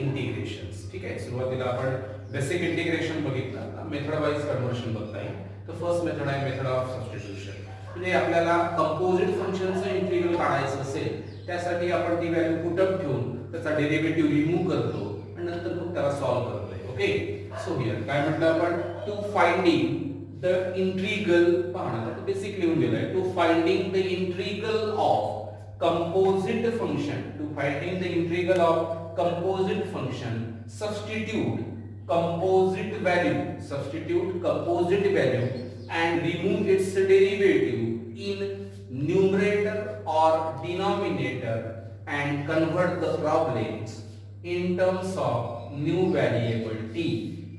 इंटिग्रेशन्स. ठीक आहे, सुरुवातीला आपण बेसिक इंटिग्रेशन बघितलं, मेथड वाईज कन्व्हर्शन बघता येईल. तर फर्स्ट मेथड आहे मेथड ऑफ सबस्टिट्यूशन. म्हणजे आपल्याला कंपोजिट फंक्शनचं इंटिग्रल काढायचं असेल त्यासाठी आपण ती व्हॅल्यू पुटअप ठेवून त्याचा डेरिव्हेटिव्ह रिमूव्ह करतो आणि नंतर मग त्याला सॉल्व्ह करतोय. ओके, सो हियर काय म्हटलं आपण, टू फाइंडिंग द इंटिग्रल, पहा ना बेसिक लिहून दिलंय, to finding the integral of composite function, to finding the integral of composite function, substitute composite value and remove its derivative in numerator or denominator and convert the problems in terms of new variable t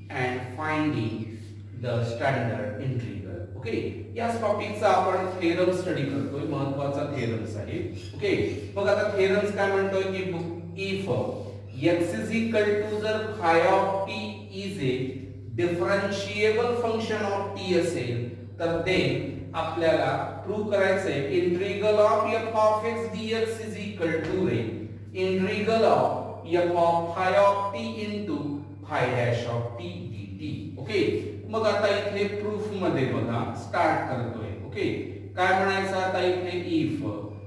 and finding the standard integral. Okay, याच टॉपिकचा आपण theorem study करतोय, महत्त्वाचा theorems आहे. Okay, मग आता theorems काय म्हणतोय की if x is equal to जर phi of t is a differentiable function of t असेल तर ते आपल्याला प्रूव्ह करायचंय integral of f of x dx is equal to ray integral of f of phi of t into phi dash of t dt. Okay, मग आता इथे proof मध्ये बघा स्टार्ट करतोय. ओके, काय म्हणायचं आता इथे, if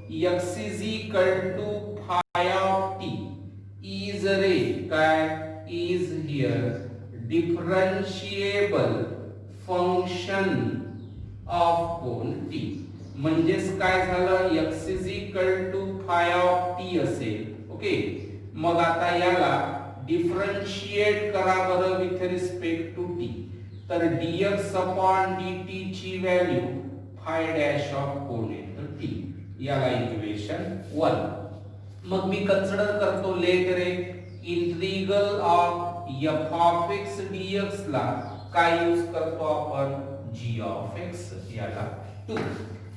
x is equal to phi of t is रे काय is here differentiable function of कोण t. म्हणजेच काय झालं, x is equal to phi of t असेल. ओके, मग आता याला डिफरन्शिएट करा बरं विथ रिस्पेक्ट टू t. तर dx अपॉन dt ची व्हॅल्यू phi डॅश ऑफ कोण आहे तर t. याला इक्वेशन 1. मग मी कन्सिडर करतो लेट रे integral of f of x dx ला काय यूज करतो आपण, g of x, याला 2.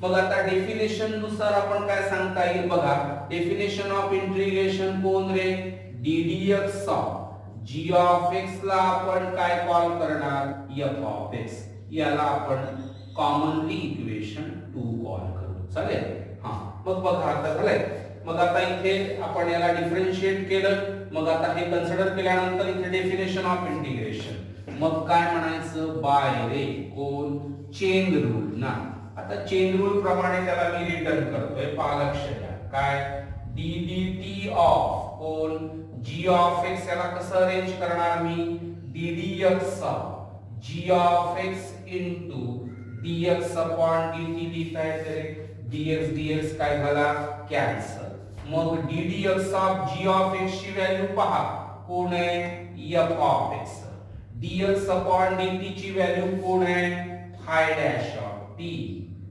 मग आता डेफिनेशन नुसार आपण काय सांगता येईल बघा, डेफिनेशन ऑफ इंटिग्रेशन कोण रे, ddx of g of x ला आपण काय कॉल करणार, f of x. याला आपण कॉमनली इक्वेशन 2 कॉल करू. चालेल, हां. मग बघा आता झालंय. मग आता इथे आपण याला डिफरन्शिएट केलं. मग आता हे कन्सिडर केल्यानंतर इथे डेफिनेशन ऑफ इंटिग्रेशन मग काय म्हणायचं, बाय रे कोण, चेन रूल ना. आता चेन रूल प्रमाणे त्याला मी रिटर्न करतोय, पहा लक्ष द्या, काय d dt ऑफ कोण g of x, याला कसं अरेंज करणार मी, ddx of g of x into dx upon dt लिहिता येते, dx dx काय झाला कॅन्सल. मग ddx of g of x ची व्हॅल्यू पहा कोण आहे, f of x. dx upon dt ची व्हॅल्यू कोण आहे, phi dash of t.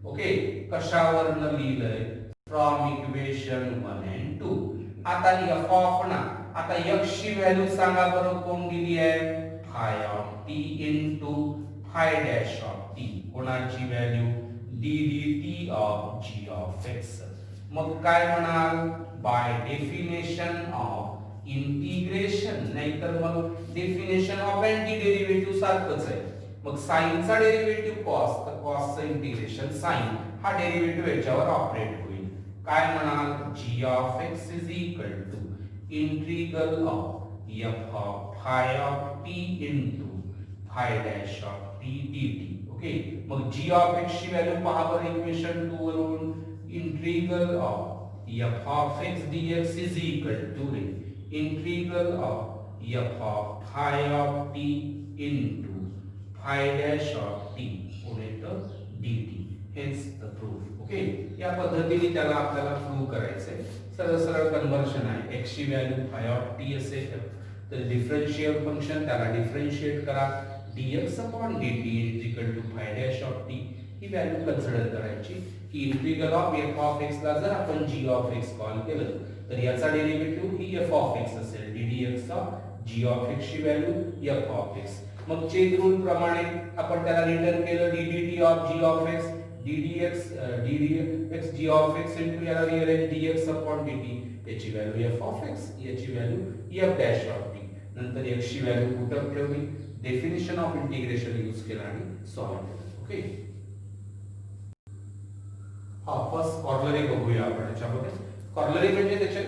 Okay, कशावरनं लिहिलंय, फ्रॉम इक्वेशन 1 and 2. आता f of ना, आता x ची व्हॅल्यू सांगा बरं कोण दिली आहे, phi of t into phi dash of t. कोणाची value, d dt of g of x. मग काय म्हणाल, बाय डेफिनेशन ऑफ इंटिग्रेशन, नाहीतर मग डेफिनेशन ऑफ अँटी डेरिव्हेटिव्ह सारखंच आहे. मग साइनचा डेरिव्हेटिव्ह कॉस, तर कॉसचं इंटिग्रेशन साइन, हा डेरिव्हेटिव्ह याच्यावर ऑपरेट होईल. काय म्हणाल, g of x is equal to integral of f of phi of t into phi dash of t dt. Okay, मग g of x ची व्हॅल्यू पहा बरं इक्वेशन 2 वरून, integral of f of x dx is equal to integral of f of phi of t into phi dash of t dt. हेच the proof. Okay, या पद्धतीने त्याला आपल्याला प्रूव्ह करायचंय. सरळ सरळ कन्व्हर्शन आहे. x ची व्हॅल्यू phi of t असेल तर डिफरन्शियल फंक्शन त्याला डिफरन्शिएट करा, dx upon dt is equal to phi dash of t. He value consider करायची की integral of f of x ला जर आपण g of x कॉल केलं तर याचा derivative he f of x असेल, ddx of g of x ची व्हॅल्यू f of x. मग चेन रूल प्रमाणे आपण त्याला रिटर्न केलं, ddt of g of x ddx g of x into याला रिअरेंज dx upon dt, याची value f of x, याची value f dash of t. नंतर x ची व्हॅल्यू पुटअप ठेवली, डेफिनेशन ऑफ इंटिग्रेशन यूज केला आणि solve केलं. Okay, हा फर्स्ट कॉर्नरी बघूया आपण याच्यामध्ये. कॉर्लरी म्हणजे त्याचे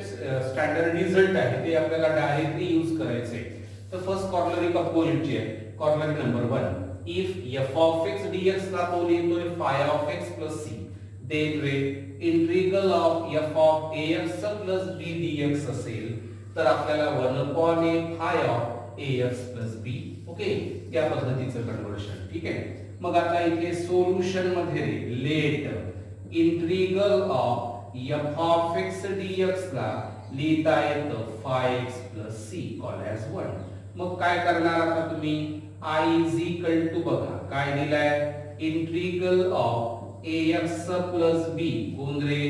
स्टँडर्ड रिझल्ट आहे ते आपल्याला डायरेक्टली यूज करायचे. तर फर्स्ट कॉर्लरी कंपोजिटची आहे. Corollary number 1, if f of x dx ला तो लिहितोय phi of x plus c, then ray integral of f of ax plus b dx असेल तर आपल्याला 1 upon a phi of ax plus b. Okay, या पद्धतीचं कन्वर्शन. ठीक आहे. मग आता इथे सोल्युशन मध्ये let integral of f of x dx ला लिहिता येतं phi x plus c call as 1. मग काय करणार आता तुम्ही I is equal to बघा काय दिलाय integral of ax plus b कोण रे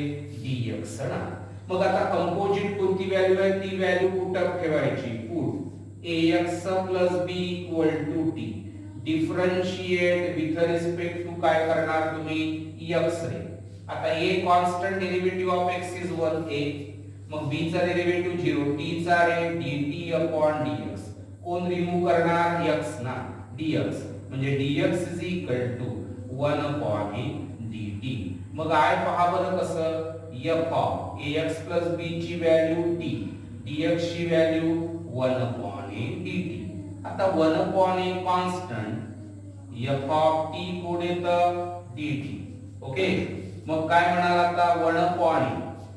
dx ना. मग आता कंपोजिट कोणती व्हॅल्यू आहे ती व्हॅल्यू पुटअप ठेवायची. Put ax plus b equal to t differentiate with respect to काय करणार तुम्ही x रे. आता a constant derivative of x is 1a, मग b चा डेरिव्हेटिव्ह 0, t चा रे dt अपॉन dx कोण रिमूव्ह करणार x ना dx म्हणजे dx is equal to 1 upon a dt. मग I पहा बरं कसं f of ax plus b ची व्हॅल्यू t, dx ची व्हॅल्यू 1 अपॉन a dt. आता 1 upon a constant f of t कोण येतं dt. ओके, मग काय म्हणाल आता 1 अपॉन a.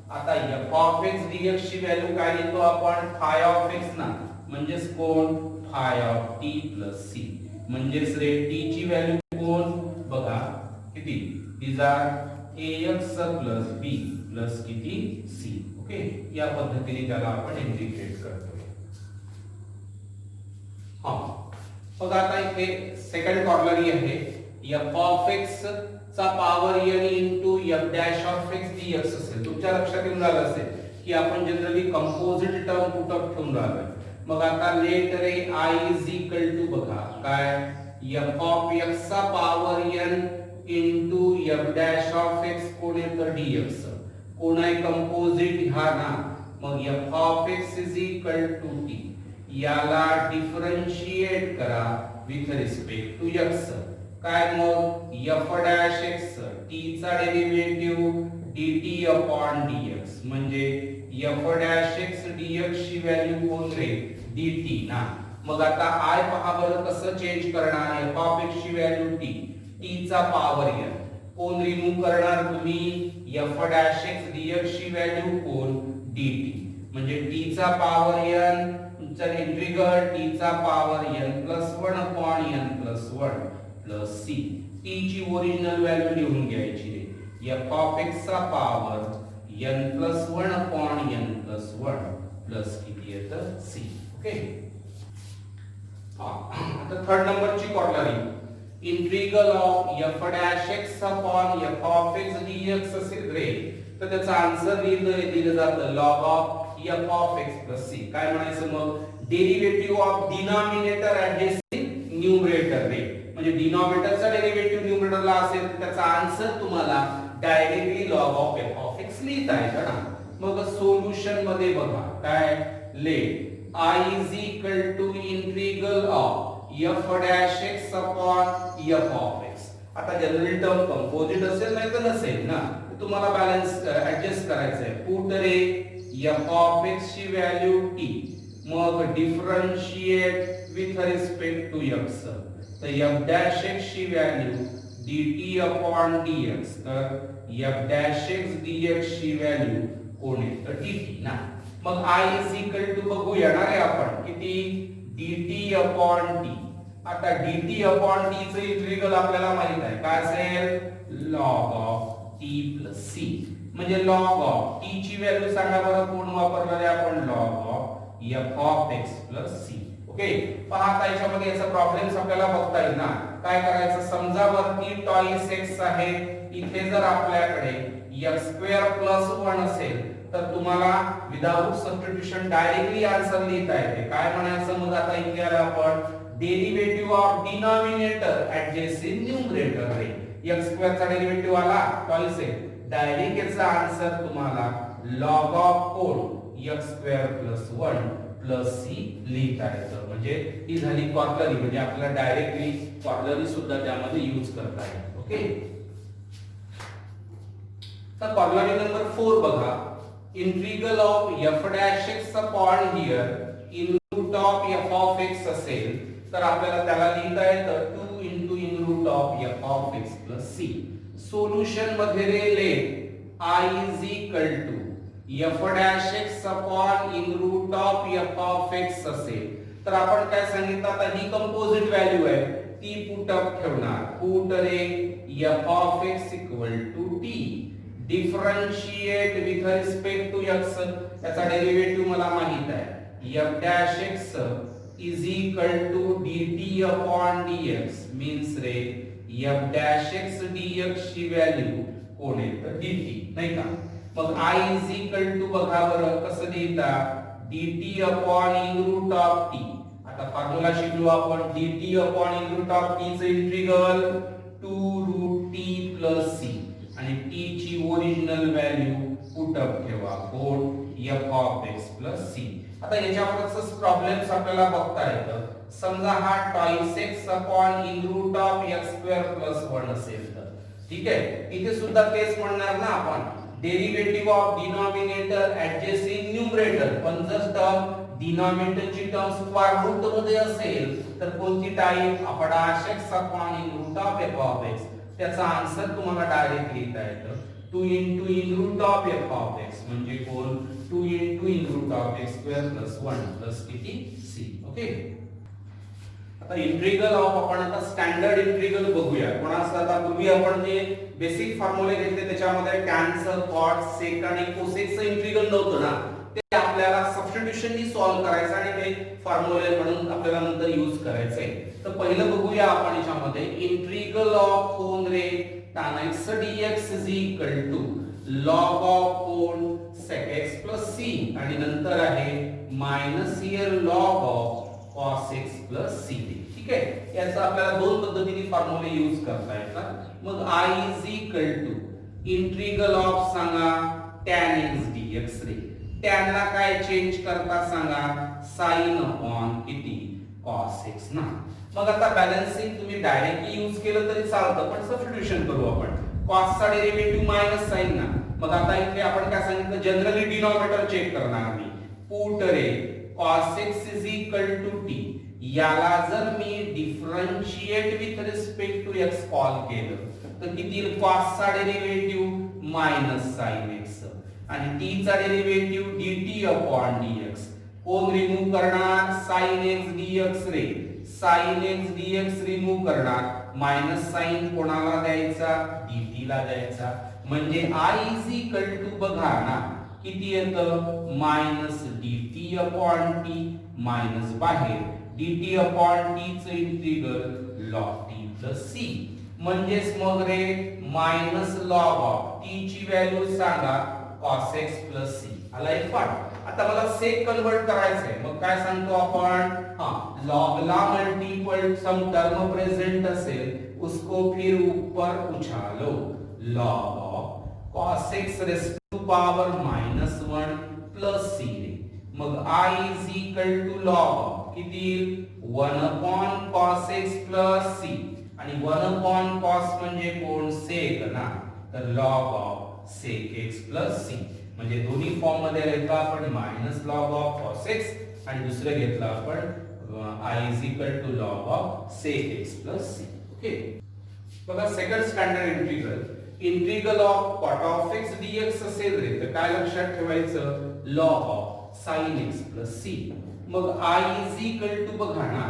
आता f ऑफ x dx ची व्हॅल्यू काय लिहितो आपण phi ऑफ x ना म्हणजेच कोण phi of t plus c म्हणजेच रे t ची व्हॅल्यू कोण बघा किती these are ax plus b plus किती c. ओके, या पद्धतीने त्याला आपण इंटिग्रेट करतो. हां, मग आता इथे सेकंड कॉर्लरी आहे f of x चा power n into f dash of x dx असेल. तुमच्या लक्षात येऊन आलं असेल की आपण जनरली कंपोजिट टर्म पुटअप ठेवून राहिलोय. मग आता लेट रे I is equal to बघा काय f of x चा power n into f dash of x कोण येतं dx कोण आहे कंपोजिट ह्या ना. मग f of x is equal to t याला डिफरंशिएट करा विथ रिस्पेक्ट टू x. काय मग f dash x t चा डेरिव्हेटिव्ह dt अपॉन dx म्हणजे f dash x dx ची व्हॅल्यू कोण रे dt ना. मग आता I पहा बरं कसं चेंज करणार f of x ची व्हॅल्यू t चा पॉवर n कोण रिमूव्ह करणार तुम्ही f dash x dx ची व्हॅल्यू कोण dt म्हणजे t चा पॉवर n तुमचा इंटिग्रल t चा power n plus 1 upon n plus 1 plus c. t ची ओरिजिनल व्हॅल्यू लिहून घ्यायची रे f of x चा power n plus 1 upon n plus 1 plus किती येतं c. ओके, आता थर्ड नंबरची corollary integral of f dash x upon f of x dx असेल रे तर त्याचा आन्सर दिलं जातं log of f of x plus c. काय म्हणायचं मग derivative of denominator adjusting numerator रे म्हणजे डिनॉमिनेटरचा डेरिव्हेटिव्ह न्यूमरेटरला असेल तर त्याचा आन्सर तुम्हाला directly log of f of x लिहिता येतं ना. मग सोल्युशन मध्ये बघा काय late I is equal to integral of f dash x upon f of x. आता जनरल टर्म कंपोजिट असेल नाही तर नसेल ना तुम्हाला बॅलन्स ऍडजस्ट करायचं आहे. पुट रे f of x ची व्हॅल्यू t मग differentiate with respect to x तर f dash x ची व्हॅल्यू dt upon dx तर f dash x dx ची व्हॅल्यू कोण आहे तर dt ना. मग I is equal to बघू येणार आहे आपण किती dt upon t. आता dt upon t चे इंटिग्रल आपल्याला माहित आहे काय असेल log of t plus c म्हणजे log of t ची व्हॅल्यू सांगा बरं कोण वापरणार आहे आपण log of f of x plus c. Okay, पहा आता याच्यामध्ये याचा प्रॉब्लेम्स आपल्याला बघता येईल ना. काय करायचं समजा वरती टॉइस x आहे इथे जर आपल्याकडे x² + 1 असेल तर तुम्हाला विदाउट सबस्टिट्यूशन डायरेक्टली आन्सर लिहिता येते. काय म्हणायचं मग आता इथे आला आपण derivative of denominator adjusting numerator रे x² चा डेरिव्हेटिव्ह आला टॉइस x डायरेक्ट याचा आन्सर तुम्हाला log of कोण x² + 1 plus c लिहिता येतं. म्हणजे ही झाली कॉर्लरी म्हणजे आपल्याला डायरेक्टली कॉर्लरी सुद्धा त्यामध्ये यूज करता येईल. ओके, तर कॉर्लरी नंबर 4 बघा integral of f dash x upon here in root of f of x असेल तर आपल्याला त्याला लिहिता येतं 2 into in root of f of x plus c. Solution मध्ये रे late I is equal to f dash x upon in root of f of x असेल तर आपण काय सांगितलं आता ही कंपोजिट व्हॅल्यू आहे ती पुट अप ठेवणार. पुट रे f of x equal to t differentiate with respect to x त्याचा डेरिव्हेटिव्ह मला माहित आहे f dash x is equal to dt upon dx means ray f dash x dx ची value कोण आहे तर dt नाही का. मग I is equal to बघा बरं कसं लिहिता dt upon in root of t. आता फॉर्म्युला शिकलो आपण dt upon in root of t चे integral 2 root t plus c आणि t ची ओरिजिनल व्हॅल्यू पुट अप ठेवा कोण f of x plus c. आता याच्यावरच प्रॉब्लेम्स आपल्याला बघता येतं. समजा हा toys x upon in root of x square plus 1 असेल तर ठीक आहे इथे सुद्धा तेच म्हणणार ना आपण derivative of denominator adjusting numerator. पण जर टर्म डिनॉमिनेटर ची टर्म स्क्वेअर रूट मध्ये असेल तर कोणती टाइप आपण x upon in root of f of x त्याचा आन्सर तुम्हाला डायरेक्ट लिहिता येतं 2 into in root of f of x म्हणजे कोण 2 into in root of x square plus 1 plus किती c. ओके आता इंटिग्रल ऑफ आपण आता स्टँडर्ड इंटिग्रल बघूया. कोणाचं आता पूर्वी आपण जे बेसिक फॉर्म्युले घेतले त्याच्यामध्ये tan चं cot sec आणि cosec चं इंटिग्रल नव्हतं ना ते आपल्याला सबस्टिट्यूशननी सॉल्व्ह करायचं आणि ते फॉर्म्युले म्हणून आपल्याला नंतर यूज करायचे. तर पहिलं बघूया आपण याच्यामध्ये इंटिग्रल ऑफ कोण रे tan x dx is equal to log of कोण sec x plus c आणि नंतर आहे minus here log of cos x plus c. ठीक आहे याचा आपल्याला दोन पद्धतीने फॉर्म्युले यूज करता येतात. मग I is equal to integral of सांगा tan x dx रे tan ला काय चेंज करता सांगा sin upon किती cos x ना. मग आता बॅलन्सिंग तुम्ही डायरेक्टली यूज केलं तरी चालतं पण सबस्टिट्यूशन करू आपण cos चा डेरिव्हेटिव्ह मायनस sin ना. मग आता इथे आपण काय सांगितलं जनरली डिनॉमिनेटर चेक करणार मी पुट रे cos x is equal to t याला जर मी differentiate with respect to x call केलं तर किती cos चा डेरिव्हेटिव्ह मायनस sin x आणि t चा डेरिव्हेटिव्ह dt upon dx कोण रिमूव्ह करणार sin x dx रे sin x dx रिमूव्ह करणार मायनस साइन कोणाला द्यायचा dt ला द्यायचा म्हणजे I is equal to बघा ना किती येतं minus dt upon t minus बाहेर dt upon t चं integral log t plus c म्हणजेच मग रे मायनस log of t ची व्हॅल्यू सांगा cos x plus c आला एक पार्ट. आता मला सेक कन्वर्ट करायचंय मग काय सांगतो आपण log ला मल्टीपल सम टर्म प्रेजेंट असेल उसको फिर ऊपर उछालो log of cos x raised to power -1 plus c मग I is equal to log of किती 1 upon cos x plus c आणि 1 upon cos म्हणजे कोण sec ना तर log of sec x plus c म्हणजे दोन्ही फॉर्म मध्ये लिहितो आपण minus log of cos x आणि दुसरे घेतलं आपण I is equal to log of sec x plus c. Okay बघा second standard integral of cot of x dx असेल रे तर काय लक्षात ठेवायचं log of sin x plus c. मग I is equal to बघा ना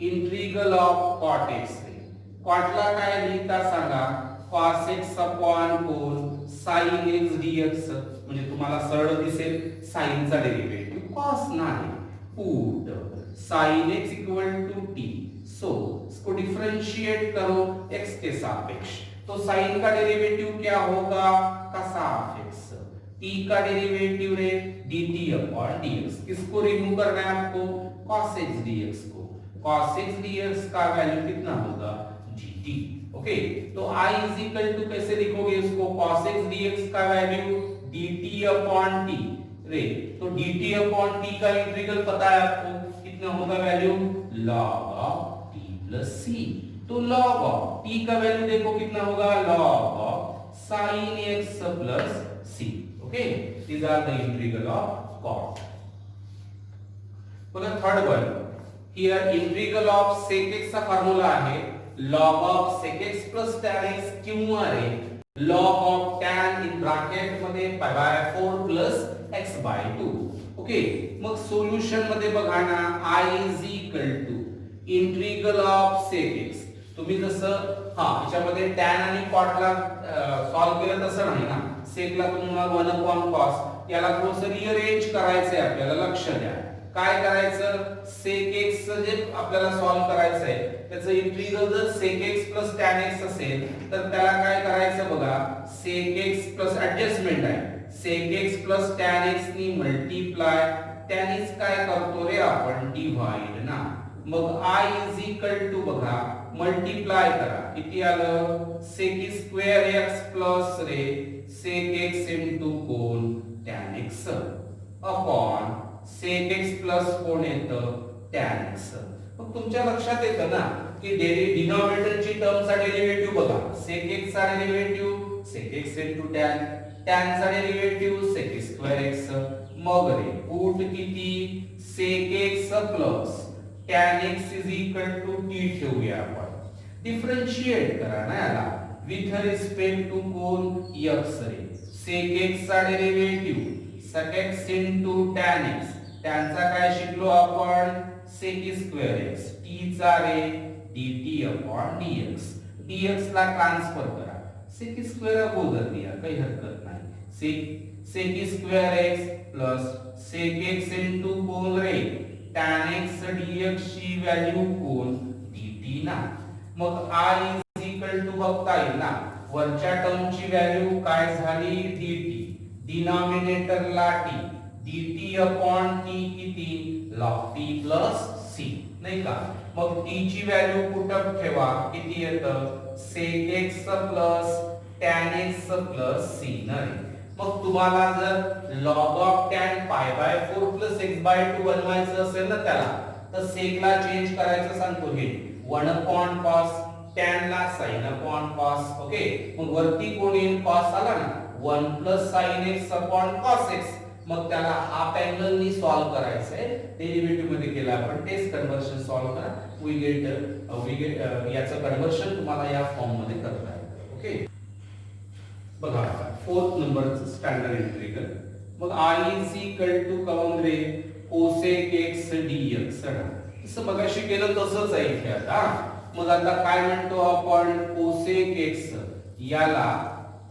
integral of cot x ray cot ला काय लिहिता सांगा cos x upon कोण sin x dx म्हणजे तुम्हाला सरळ दिसेल sin चा डेरिव्हेटिव्ह cos नाही put sin x equal to t so इसको डिफरेंशिएट करो x के सापेक्ष तो sin का डेरिवेटिव क्या होगा का सापेक्ष t का डेरिवेटिव रे dt upon dx किसको रिमूव करना है आपको cos x dx को cos x dx का वैल्यू कितना होगा dt. ओके तो I is equal to कैसे लिखोगे इसको cos x dx का वैल्यू dt upon t रे तो dt upon t का इंटीग्रल पता है आपको कितना होगा value log of t plus c. तो log of t का वैल्यू देखो कितना होगा log of sin x plus c. Okay, these are the integral of cot. For the third one, here integral of sec x चा formula आहे log of sec x plus tan x किंवा रे log of tan in bracket मध्ये pi by 4 plus x by 2. Okay, मग solution मध्ये बघा ना, I is equal to integral of sec x. तुम्ही जसं याच्यामध्ये tan आणि cot ला सॉल्व केलं तसं नाही ना, sec ला तुम्हाला 1 upon cos याला थोडंसं रिअरेंज करायचंय आपल्याला, लक्ष द्या. काय करायचं, sec x जे आपल्याला सॉल्व करायचं आहे त्याचं इंटिग्रल जर sec x plus tan x असेल तर त्याला काय करायचं बघा, sec x plus ऍडजस्टमेंट आहे, sec x plus tan x नी मल्टिप्लाय त्यानेच काय करतो रे आपण, डिवाइड ना. मग I is equal to बघा मल्टिप्लाय करा, किती आलं, sec स्क्वेअर x प्लस रे sec x इनटू कोण tan x upon sec x plus कोण येतं tan x. मग तुमच्या लक्षात येतं ना की डिनॉमिनेटरची टर्मचा डेरिव्हेटिव्ह बघा, sec x चा derivative sec x into tan, tan चा डेरिव्हेटिव्ह sec स्क्वेअर x. मग रे पुट किती, sec x plus tan x is equal to t ठेवूया आपण, डिफरंशिएट करा ना याला विथ रिस्पेक्ट टू कोण x रे, sec x चा derivative sec x into tan x, त्यांचा काय शिकलो आपण, sec स्क्वेअर x, t चा रे dt अपॉन dx, dx ला ट्रान्सफर करा, sec स्क्वेअर अगोदर लिहा काही हरकत नाही, sec square x plus sec x into कोण रे tan x dx ची व्हॅल्यू कोण dt ना. मग I इज इक्वल टू बघता येईल ना, वरच्या टर्मची व्हॅल्यू काय झाली dt, डिनॉमिनेटरला t, dt upon t किती log t प्लस c नाही का. मग t ची व्हॅल्यू पुटअप ठेवा, किती येतं sec x plus tan x plus c नाही. मग तुम्हाला जर log of tan pi by 4 plus x by 2 बनवायचं असेल ना त्याला, तर sec ला चेंज करायचं सांगतो, हे 1 upon cos, tan ला sin upon cos. ओके, मग वरती कोण येईल cos आला ना, 1 plus sin x upon cos x. मग त्याला हाफ अँगल नी सॉल्व करायचं आहे, डेरिव्हेटिव्ह मध्ये केलं आपण, टेस्ट कन्वर्शन सॉल्व करा, वी गेट याचं कन्वर्शन तुम्हाला या फॉर्म मध्ये करता येईल. ओके, बघा फोर्थ नंबरचं स्टँडर्ड इंटिग्रल. मग I इज इक्वल टू काऊन रे cosec x dx. जसं मगाशी केलं तसंच आहे इथे आता. मग आता काय म्हणतो आपण, cosec x याला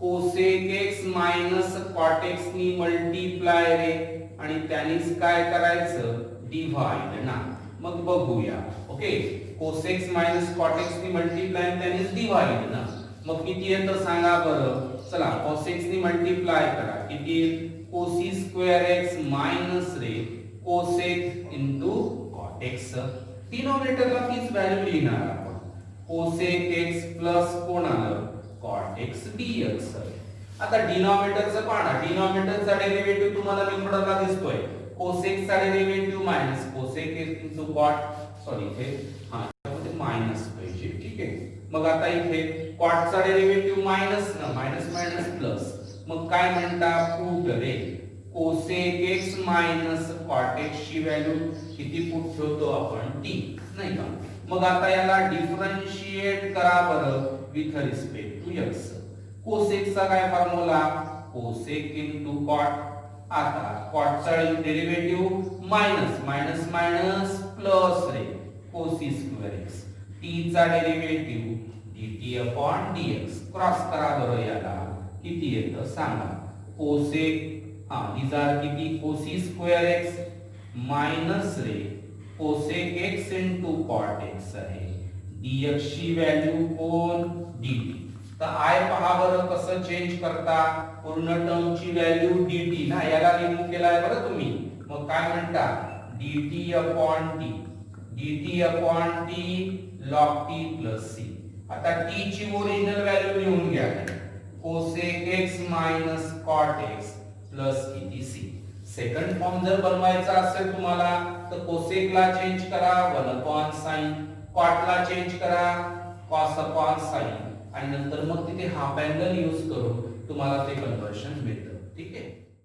cosec x minus cot x नी मल्टिप्लाय रे, आणि त्यानेच काय करायचं, डिवाइड ना. मग बघूया, okay, cos x minus cot x नी मल्टिप्लाय त्यानेच डिवाइड ना. मग किती येतं सांगा बरं, चला cos x नी मल्टिप्लाय करा, किती cos स्क्वेअर x मायनस रे cosec इनटू cot x. डिनॉमिनेटरला तीच व्हॅल्यू लिहिणार आपण, cosec x प्लस कोण आलं cot x dx. आता डिनॉमिनेटरचं पाहा, डिनॉमिनेटरचा डेरिव्हेटिव्ह तुम्हाला मेथडला दिसतोय, cosec चा derivative minus cosec into cot, sorry हे मायनस पाहिजे, ठीक आहे. मग आता इथे cot चा डेरिव्हेटिव्ह मायनस ना, मायनस मायनस प्लस, मग काय म्हणता पुट रे cosec x minus cot x ची व्हॅल्यू किती पुट ठेवतो आपण t नाही का. मग आता याला डिफरंशिएट करा बरं with respect to x. cosec चा काय फॉर्म्युला, cosec इनटू cot, आता cot चा derivative minus minus minus plus रे cos स्क्वेअर x, t चा derivative dt upon dx. Cross करा बरं याला, किती येतं सांगा, cosec these are किती cos स्क्वेअर x मायनस रे cosec x into cot x आहे, dx ची व्हॅल्यू कोण dt. तर I पहा बरं कसं चेंज करता, पूर्ण टर्मची व्हॅल्यू dt ना, याला रिमूव्ह केलाय बरं तुम्ही. मग काय म्हणता, dt upon t, dt upon t log t plus c. आता t ची ओरिजिनल व्हॅल्यू लिहून घ्या, cosec x minus cot x plus किती c. सेकंड फॉर्म जर बनवायचा असेल तुम्हाला तर cosec ला चेंज करा 1 अपॉन sin, cot ला चेंज करा cos अपॉन sin, आणि नंतर मग तिथे हाफ अँगल यूज करून तुम्हाला ते कन्वर्शन मिळतं. ठीक आहे.